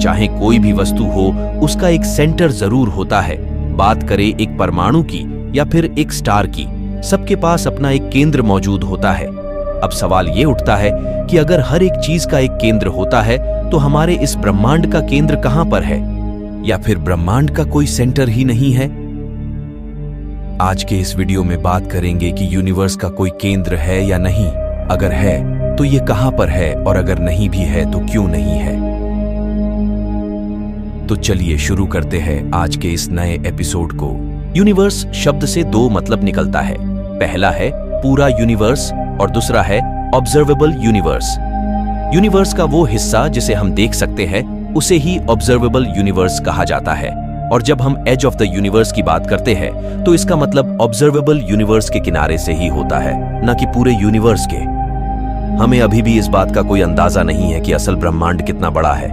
चाहे कोई भी वस्तु हो, उसका एक सेंटर जरूर होता है। बात करें एक परमाणु की या फिर एक स्टार की, सबके पास अपना एक केंद्र मौजूद होता है। अब सवाल ये उठता है कि अगर हर एक चीज का एक केंद्र होता है तो हमारे इस ब्रह्मांड का केंद्र कहां पर है, या फिर ब्रह्मांड का कोई सेंटर ही नहीं है? आज के इस वीडियो में बात करेंगे कि यूनिवर्स का कोई केंद्र है या नहीं, अगर है तो ये कहां पर है, और अगर नहीं भी है तो क्यों नहीं है। तो चलिए शुरू करते हैं आज के इस नए एपिसोड को। यूनिवर्स शब्द से दो मतलब निकलता है। पहला है पूरा यूनिवर्स और दूसरा है ऑब्जर्वेबल यूनिवर्स। यूनिवर्स का वो हिस्सा जिसे हम देख सकते हैं उसे ही ऑब्जर्वेबल यूनिवर्स कहा जाता है। और जब हम एज ऑफ द यूनिवर्स की बात करते हैं तो इसका मतलब ऑब्जर्वेबल यूनिवर्स के किनारे से ही होता है, न कि पूरे यूनिवर्स के। हमें अभी भी इस बात का कोई अंदाजा नहीं है कि असल ब्रह्मांड कितना बड़ा है।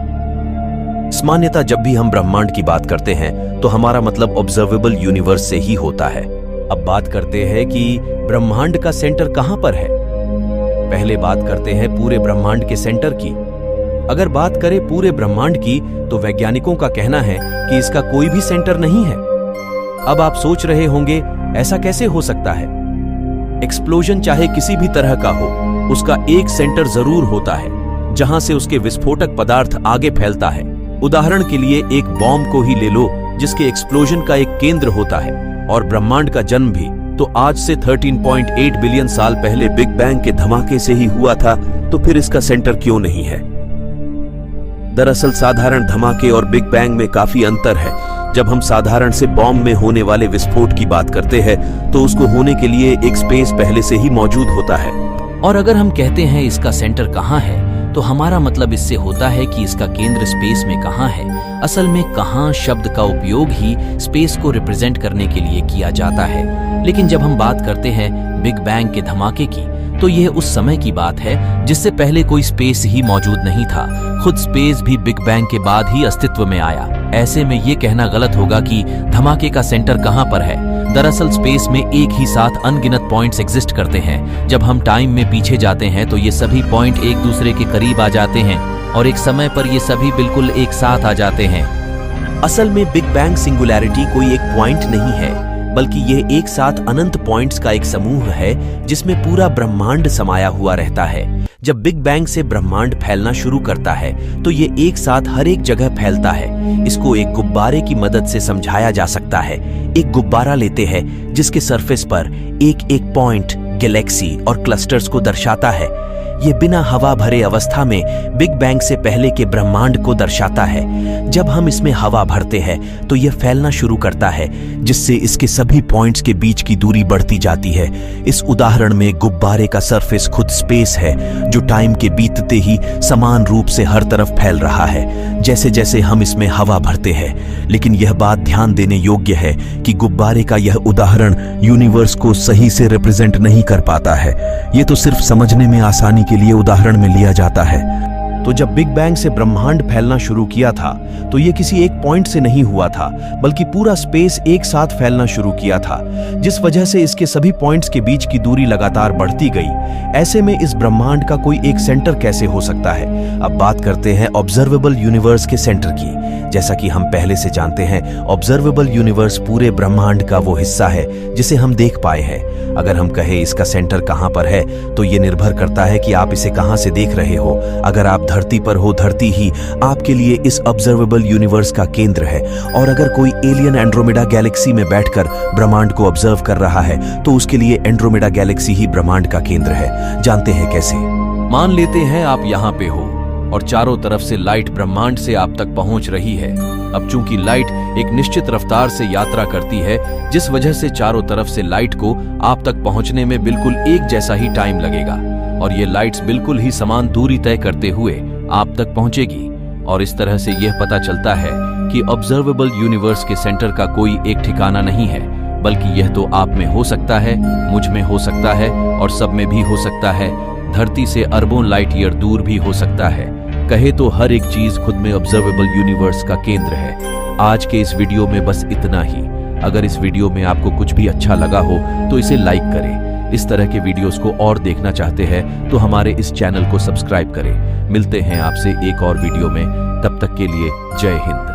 सामान्यतः जब भी हम ब्रह्मांड की बात करते हैं तो हमारा मतलब ऑब्जर्वेबल यूनिवर्स से ही होता है। अब बात करते हैं कि ब्रह्मांड का सेंटर कहां पर है। पहले बात करते हैं पूरे ब्रह्मांड के सेंटर की। अगर बात करें पूरे ब्रह्मांड की तो वैज्ञानिकों का कहना है कि इसका कोई भी सेंटर नहीं है। अब आप सोच रहे होंगे ऐसा कैसे हो सकता है। एक्सप्लोजन चाहे किसी भी तरह का हो, उसका एक सेंटर जरूर होता है जहां से उसके विस्फोटक पदार्थ आगे फैलता है। उदाहरण के लिए एक बॉम्ब को ही ले लो जिसके एक्सप्लोजन का एक केंद्र होता है। और ब्रह्मांड का जन्म भी तो आज से 13.8 बिलियन साल पहले बिग बैंग के धमाके से ही हुआ था, तो फिर इसका सेंटर क्यों नहीं है। दरअसल साधारण धमाके और बिग बैंग में काफी अंतर है। जब हम साधारण से बॉम्ब में होने वाले विस्फोट की बात करते हैं तो उसको होने के लिए एक स्पेस पहले से ही मौजूद होता है। और अगर हम कहते हैं इसका सेंटर कहां है तो हमारा मतलब इससे होता है कि इसका केंद्र स्पेस में कहां है। असल में कहां शब्द का उपयोग ही स्पेस को रिप्रेजेंट करने के लिए किया जाता है। लेकिन जब हम बात करते हैं बिग बैंग के धमाके की तो यह उस समय की बात है जिससे पहले कोई स्पेस ही मौजूद नहीं था। खुद स्पेस भी बिग बैंग के बाद ही अस्तित्व में आया। ऐसे में यह कहना गलत होगा कि धमाके का सेंटर कहां पर है। दरअसल स्पेस में एक ही साथ अनगिनत पॉइंट्स एग्जिस्ट करते हैं। जब हम टाइम में पीछे जाते हैं तो ये सभी पॉइंट एक दूसरे के करीब आ जाते हैं और एक समय पर ये सभी बिल्कुल एक साथ आ जाते हैं। असल में बिग बैंग सिंगुलैरिटी कोई एक पॉइंट नहीं है, बल्कि यह एक साथ अनंत पॉइंट्स का एक समूह है जिसमें पूरा ब्रह्मांड समाया हुआ रहता है। जब बिग बैंग से ब्रह्मांड फैलना शुरू करता है तो ये एक साथ हर एक जगह फैलता है। इसको एक गुब्बारे की मदद से समझाया जा सकता है। एक गुब्बारा लेते हैं जिसके सरफेस पर एक एक पॉइंट, गैलेक्सी और क्लस्टर्स को दर्शाता है। ये बिना हवा भरे अवस्था में बिग बैंग से पहले के ब्रह्मांड को दर्शाता है। जब हम इसमें हवा भरते हैं तो यह फैलना शुरू करता है, जिससे इसके सभी पॉइंट्स के बीच की दूरी बढ़ती जाती है। इस उदाहरण में गुब्बारे का सरफेस खुद स्पेस है, जो टाइम के बीतते ही समान रूप से हर तरफ फैल रहा है, जैसे जैसे हम इसमें हवा भरते हैं। लेकिन यह बात ध्यान देने योग्य है कि गुब्बारे का यह उदाहरण यूनिवर्स को सही से रिप्रेजेंट नहीं कर पाता है। ये तो सिर्फ समझने में आसानी के लिए उदाहरण में लिया जाता है। तो जब बिग बैंग से ब्रह्मांड फैलना शुरू किया था तो ये किसी एक पॉइंट से नहीं हुआ था, बल्कि पूरा स्पेस एक साथ फैलना शुरू किया था, जिस वजह से इसके सभी पॉइंट्स के बीच की दूरी लगातार बढ़ती गई। ऐसे में इस ब्रह्मांड का कोई एक सेंटर कैसे हो सकता है। अब बात करते हैं ऑब्जर्वेबल यूनिवर्स के सेंटर की। जैसा कि हम पहले से जानते हैं, ऑब्जर्वेबल यूनिवर्स पूरे ब्रह्मांड का वो हिस्सा है जिसे हम देख पाए हैं। अगर हम कहें इसका सेंटर कहां पर है तो ये निर्भर करता है कि आप इसे कहां से देख रहे हो। अगर आप धरती पर हो, धरती ही आपके लिए इस ऑब्जर्वेबल यूनिवर्स का केंद्र है। और अगर कोई एलियन एंड्रोमेडा गैलेक्सी में बैठकर ब्रह्मांड को ऑब्जर्व कर रहा है तो उसके लिए एंड्रोमेडा गैलेक्सी ही ब्रह्मांड का केंद्र है। जानते हैं कैसे? मान लेते हैं आप यहाँ पे हो और चारों तरफ से लाइट ब्रह्मांड से आप तक पहुंच रही है। अब चूंकि लाइट एक निश्चित रफ्तार से यात्रा करती है, जिस वजह से चारों तरफ से लाइट को आप तक पहुंचने में बिल्कुल एक जैसा ही टाइम लगेगा और ये लाइट्स बिल्कुल ही समान दूरी तय करते हुए आप तक पहुंचेगी। और इस तरह से यह पता चलता है कि ऑब्जर्वेबल यूनिवर्स के सेंटर का कोई एक ठिकाना नहीं है, बल्कि यह तो आप में हो सकता है, मुझ में हो सकता है और सब में भी हो सकता है। धरती से अरबों लाइट ईयर दूर भी हो सकता है। कहे तो हर एक चीज खुद में ऑब्जर्वेबल यूनिवर्स का केंद्र है। आज के इस वीडियो में बस इतना ही। अगर इस वीडियो में आपको कुछ भी अच्छा लगा हो तो इसे लाइक करें। इस तरह के वीडियोस को और देखना चाहते हैं तो हमारे इस चैनल को सब्सक्राइब करें। मिलते हैं आपसे एक और वीडियो में। तब तक के लिए जय हिंद।